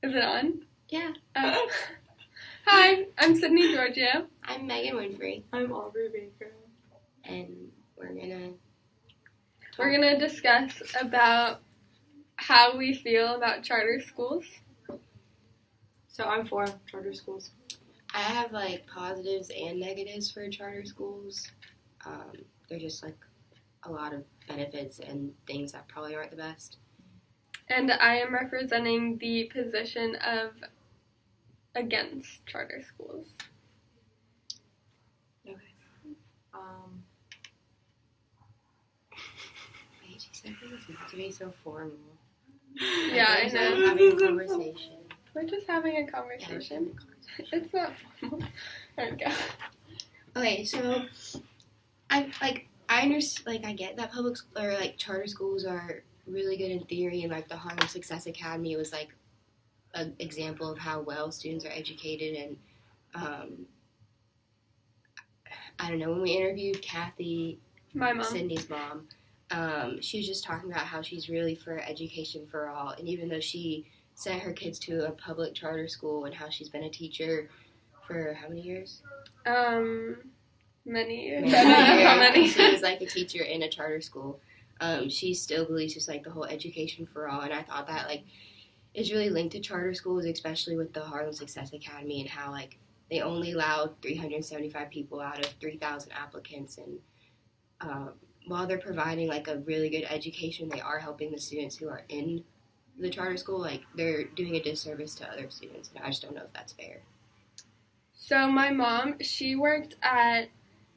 Is it on? Yeah. Hi, I'm Sydney Giorgio. I'm Megan Winfrey. I'm Aubrey Baker. And we're gonna discuss about how we feel about charter schools. So I'm for charter schools. I have positives and negatives for charter schools. There's just a lot of benefits and things that probably aren't the best. And I am representing the position of against charter schools. Okay. Wait, she said it was not to be so formal. Yeah, I know. We're having a conversation. We're just having a conversation. It's not formal. There we go. Okay, so I understand. I get that public or charter schools are really good in theory, and the Harlem Success Academy was an example of how well students are educated. And I don't know, when we interviewed Kathy, my mom, Sydney's mom, she was just talking about how she's really for education for all. And even though she sent her kids to a public charter school, and how she's been a teacher for how many years? Many years. Many I don't know how years. many. She was a teacher in a charter school. She still believes just the whole education for all, and I thought that is really linked to charter schools, especially with the Harlem Success Academy, and how they only allowed 375 people out of 3,000 applicants, and while they're providing a really good education, they are helping the students who are in the charter school. They're doing a disservice to other students, and I just don't know if that's fair. So my mom, she worked at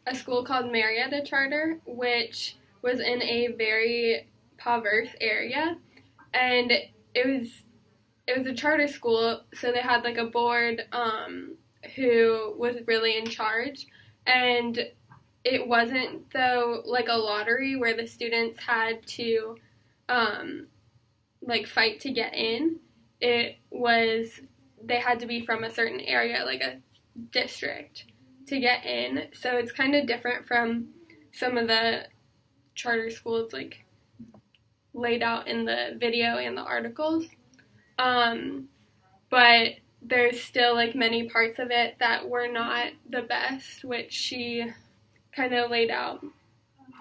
a school called Marietta Charter, which was in a very impoverished area, and it was a charter school, so they had a board who was really in charge, and it wasn't though a lottery where the students had to fight to get in. It was they had to be from a certain area, a district, to get in. So it's kind of different from some of the charter schools laid out in the video and the articles. But there's still the parts of it that were not the best, which she kind of laid out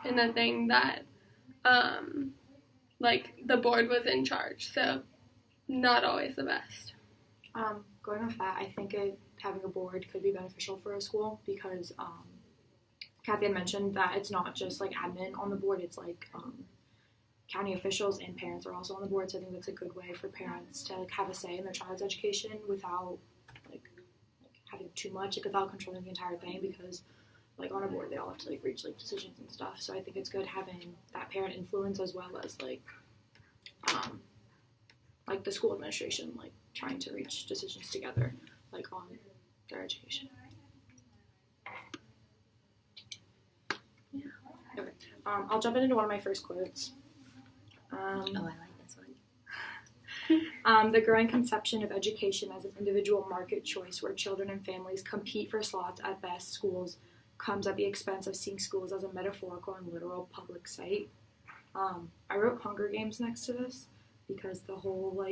in the thing that the board was in charge, so not always the best. Going off that, I think having a board could be beneficial for a school because Kathy had mentioned that it's not just admin on the board, it's county officials and parents are also on the board, so I think that's a good way for parents to have a say in their child's education without having too much, without controlling the entire thing, because on a board they all have to reach decisions and stuff. So I think it's good having that parent influence as well as the school administration trying to reach decisions together on their education. Yeah. Okay. I'll jump into one of my first quotes. I like this one. The growing conception of education as an individual market choice where children and families compete for slots at best schools comes at the expense of seeing schools as a metaphorical and literal public site. I wrote Hunger Games next to this because the whole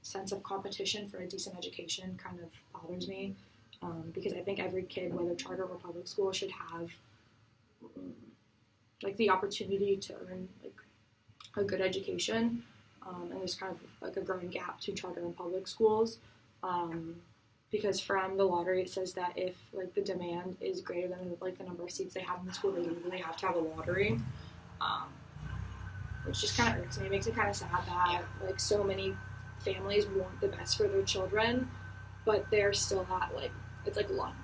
sense of competition for a decent education kind of bothers me, because I think every kid, whether charter or public school, should have the opportunity to earn a good education, and there's kind of a growing gap between charter and public schools, because from the lottery it says that if the demand is greater than the number of seats they have in the school, they literally have to have a lottery, which just kind of irks me. It makes it kind of sad that so many families want the best for their children, but they're still at it's luck,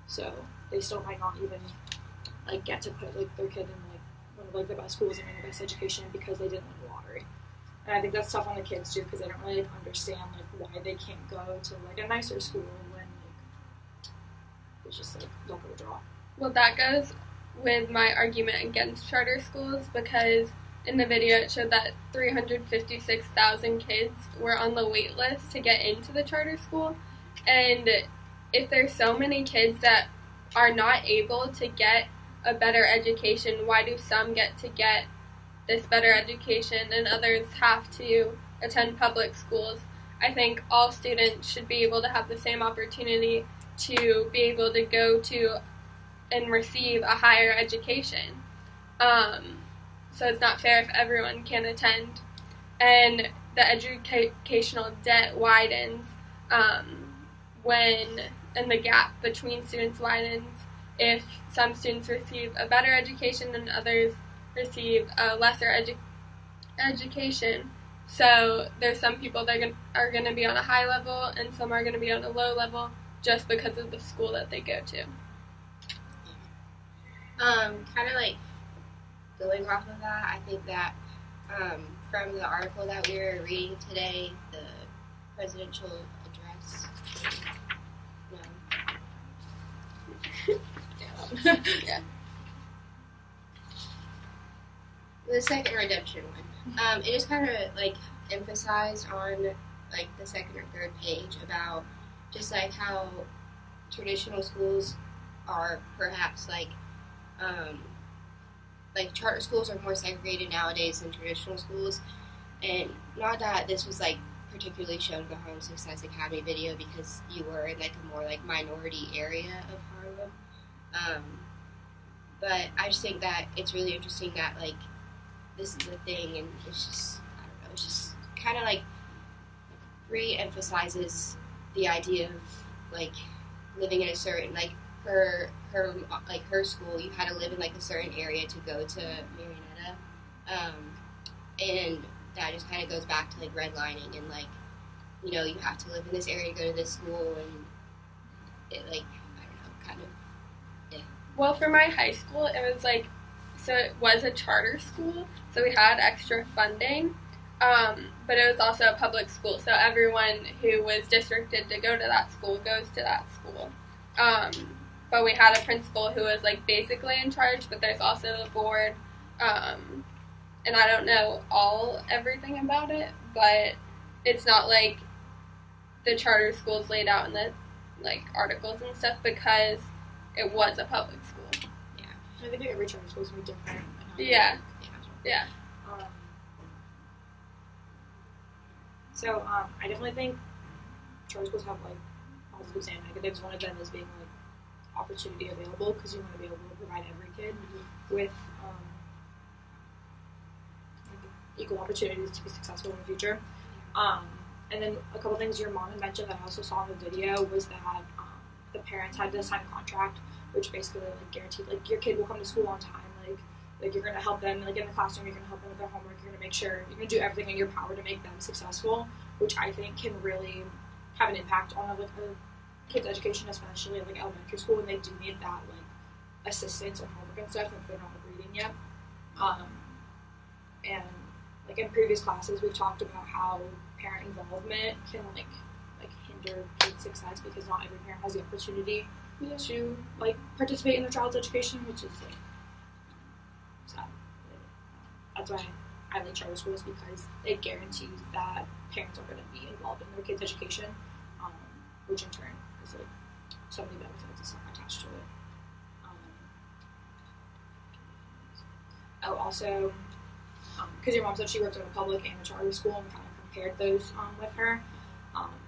so they still might not even get to put their kid in one of the best schools and the best education because they didn't win the lottery. And I think that's tough on the kids too, because they don't really understand why they can't go to a nicer school when it's just luck of the draw. Well, that goes with my argument against charter schools, because in the video it showed that 356,000 kids were on the wait list to get into the charter school, and if there's so many kids that are not able to get a better education, why do some get to get this better education and others have to attend public schools? I think all students should be able to have the same opportunity to be able to go to and receive a higher education. So it's not fair if everyone can attend. And the educational debt widens and the gap between students widens if some students receive a better education and others receive a lesser education. So there's some people that are going to be on a high level and some are going to be on a low level just because of the school that they go to. Kind of like going off of that, I think that from the article that we were reading today, the presidential address. No. Yeah. The second redemption one. It just kind of like emphasized on like the second or third page about just like how traditional schools are perhaps like charter schools are more segregated nowadays than traditional schools. And not that this was like particularly shown in the Harlem Success Academy video because you were in like a more like minority area of Harlem. But I just think that it's really interesting that like this is a thing, and it's just, I don't know, it's just kind of like re-emphasizes the idea of like living in a certain, like for her, like her school, you had to live in like a certain area to go to Marietta, and that just kind of goes back to like redlining and like, you know, you have to live in this area to go to this school, and it like, I don't know, kind of, yeah. Well, for my high school, it was like, so it was a charter school, so we had extra funding, but it was also a public school, so everyone who was districted to go to that school goes to that school. But we had a principal who was like basically in charge, but there's also the board, and I don't know everything about it, but it's not like the charter schools laid out in the like articles and stuff because it was a public school. I think every charter school is going to be different. Yeah. So I definitely think charter schools have like positives and negatives. One of them is being like opportunity available because you want to be able to provide every kid with like equal opportunities to be successful in the future. And then a couple things your mom had mentioned that I also saw in the video was that the parents had to sign a contract which basically like guaranteed like your kid will come to school on time, like you're gonna help them like in the classroom, you're gonna help them with their homework, you're gonna make sure you're gonna do everything in your power to make them successful, which I think can really have an impact on like a kid's education, especially in like elementary school, and they do need that like assistance on homework and stuff if they're not reading yet. And like in previous classes, we've talked about how parent involvement can like hinder kids' success because not every parent has the opportunity to like participate in their child's education, which is like sad. That's why I like charter schools because it guarantees that parents are going to be involved in their kids' education, which in turn is like so many benefits attached to it. Also, because your mom said she worked in a public and a charter school, and kind of compared those with her.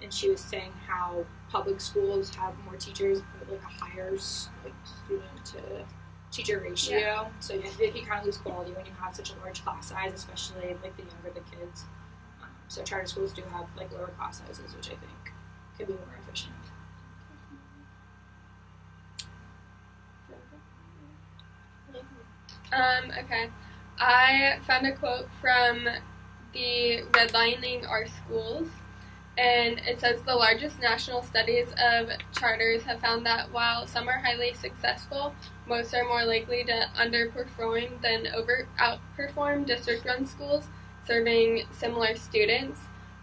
And she was saying how public schools have more teachers, but like a higher like student to teacher ratio. Yeah. So I feel like you kind of lose quality when you have such a large class size, especially like the younger the kids. So charter schools do have like lower class sizes, which I think could be more efficient. Okay. I found a quote from the Redlining Our Schools, and it says the largest national studies of charters have found that while some are highly successful, most are more likely to underperform than outperform district-run schools serving similar students.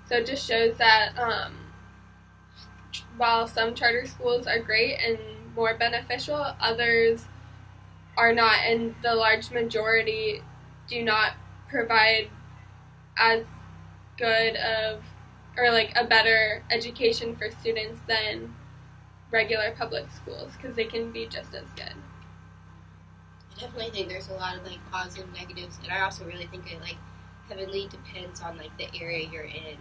So it just shows that while some charter schools are great and more beneficial, others are not, and the large majority do not provide as good of or like a better education for students than regular public schools because they can be just as good. I definitely think there's a lot of like positives and negatives, and I also really think it like heavily depends on like the area you're in.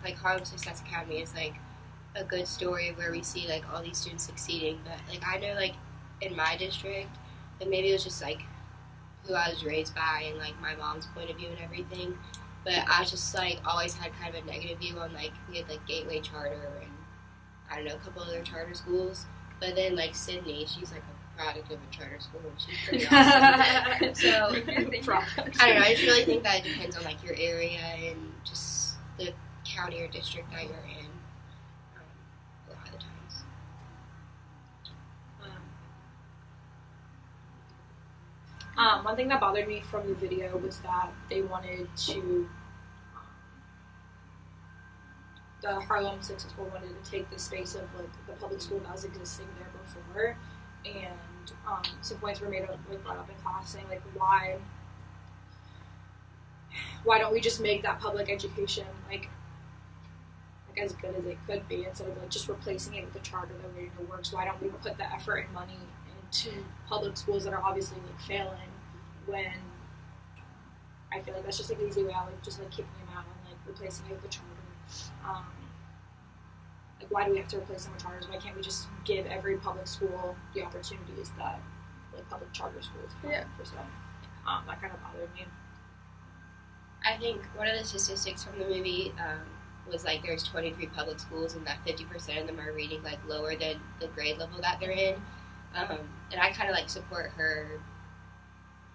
Like Harlem Success Academy is like a good story where we see like all these students succeeding. But like I know like in my district, and maybe it was just like who I was raised by and like my mom's point of view and everything. But I was just like always had kind of a negative view on like we had like Gateway Charter and I don't know, a couple other charter schools. But then like Sydney, she's like a product of a charter school and she's pretty awesome. So I don't know, I just really think that it depends on like your area and just the county or district that you're in a lot of the times. One thing that bothered me from the video was that they wanted to, the Harlem Success School wanted to take the space of like the public school that was existing there before, and some points were made up, like brought up in class saying like why don't we just make that public education like as good as it could be instead of like just replacing it with a charter that already works? Why don't we put the effort and money into public schools that are obviously like failing when I feel like that's just like an easy way out, like just like kicking them out and like replacing it with a charter. Like why do we have to replace them with charters? Why can't we just give every public school the opportunities that like public charter schools have for stuff? That kind of bothered me. I think one of the statistics from the movie was like there's 23 public schools and that 50% of them are reading like lower than the grade level that they're in. And I kind of like support her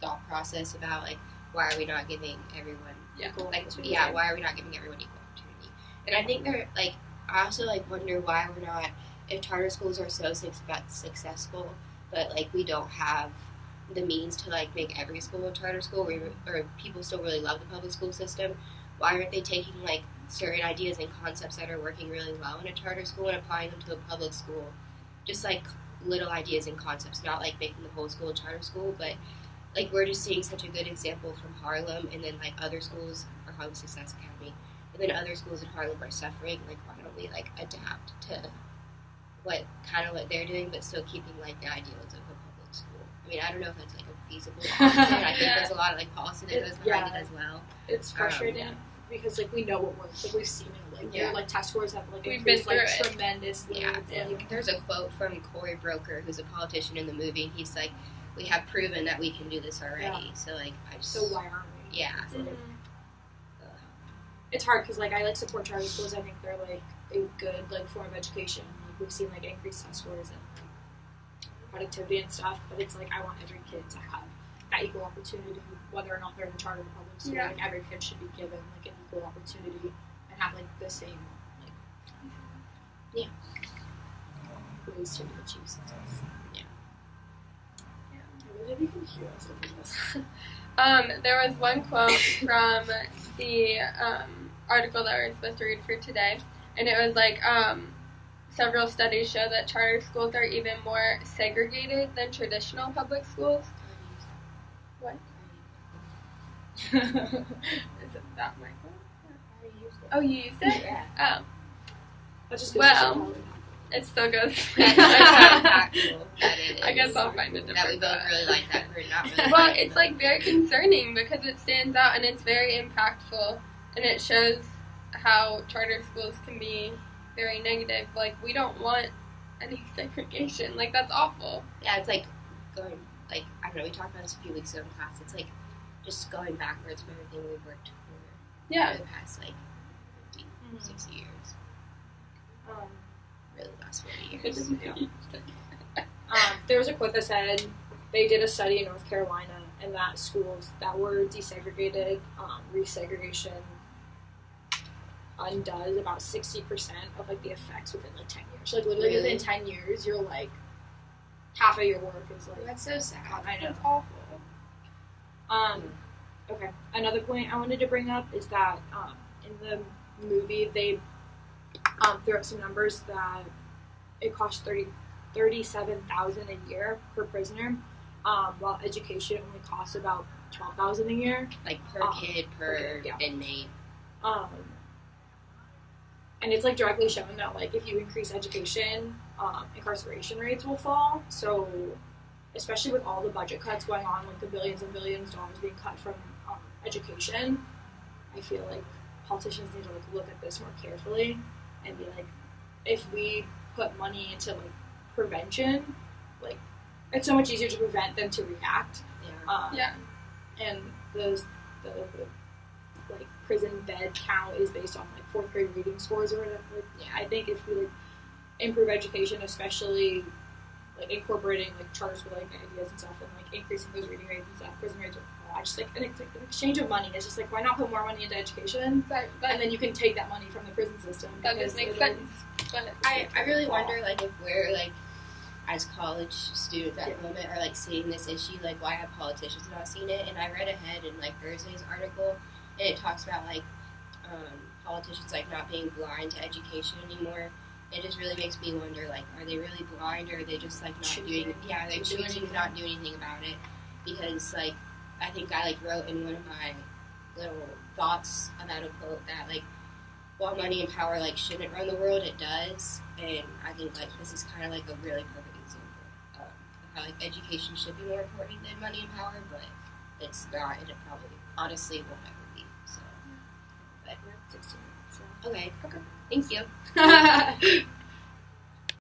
thought process about like why are we not giving everyone why are we not giving everyone equal opportunity? And I think they're like I also like wonder why we're not, if charter schools are so successful but like we don't have the means to like make every school a charter school or people still really love the public school system, why aren't they taking like certain ideas and concepts that are working really well in a charter school and applying them to a public school? Just like little ideas and concepts, not like making the whole school a charter school, but like we're just seeing such a good example from Harlem, and then like other schools, or Harlem Success Academy, and then other schools in Harlem are suffering. Like why don't we like adapt to what they're doing, but still keeping like the ideals of a public school? I mean, I don't know if that's like a feasible option. I think there's a lot of like policy that goes behind it as well. It's frustrating because like we know what works, like we've seen it, like like test scores have like we've increased been like through tremendously. Like there's a quote from Cory Broker, who's a politician in the movie, and he's like, "We have proven that we can do this already." Yeah. So like, So why aren't we? Yeah. It's hard because like I like support charter schools. I think they're like a good like form of education. Like we've seen like increased test scores and like, productivity and stuff. But it's like I want every kid to have that equal opportunity, whether or not they're in a charter or public school. Yeah. Like every kid should be given like an equal opportunity and have like the same like ways to achieve success. If you can hear us over this. There was one quote from the article that we were supposed to read for today, and it was like, several studies show that charter schools are even more segregated than traditional public schools. What? Is it that my quote? Oh, you used it? Yeah. Oh. It still goes. That's how impactful that it is. I guess I'll find a different that we both quote. really like that. We're not really. Well, it's like very concerning because it stands out and it's very impactful, and it shows how charter schools can be very negative. Like we don't want any segregation. Like that's awful. Yeah, it's like going like I don't know. We talked about this a few weeks ago in class. It's like just going backwards from everything we've worked for the past like 50, 60 years. Really last 40 years. There was a quote that said they did a study in North Carolina and that schools that were desegregated, resegregation undoes about 60% of like the effects within like 10 years. So, like literally within 10 years, you're like half of your work is like that's so sad. I know. That's awful. Okay. Another point I wanted to bring up is that in the movie they threw out some numbers that it costs $37,000 a year per prisoner, while education only costs about $12,000 a year. Like per kid, per inmate. And it's like directly shown that like if you increase education, incarceration rates will fall. So especially with all the budget cuts going on, like the billions and billions of dollars being cut from education, I feel like politicians need to like look at this more carefully and be like, if we put money into like prevention, like it's so much easier to prevent than to react. And the like prison bed count is based on like 4th grade reading scores or whatever. I think if we like improve education, especially like incorporating like charter school like ideas and stuff, and like increasing those reading rates and stuff, prison rates, I just like an exchange of money. It's just like, why not put more money into education, and then you can take that money from the prison system. That just makes sense. But I really wonder like if we're like as college students at the moment are like seeing this issue, like why have politicians not seen it? And I read ahead in like Thursday's article, and it talks about like politicians like not being blind to education anymore. It just really makes me wonder, like, are they really blind, or are they just like not doing? Yeah, they're choosing to not do anything about it, because like I think I like wrote in one of my little thoughts about a quote that like, while money and power like shouldn't run the world, it does, and I think like this is kind of like a really perfect example of how like education should be more important than money and power, but it's not, and it probably honestly won't ever be. So, but we're at 16 minutes. So. Okay. Thank you.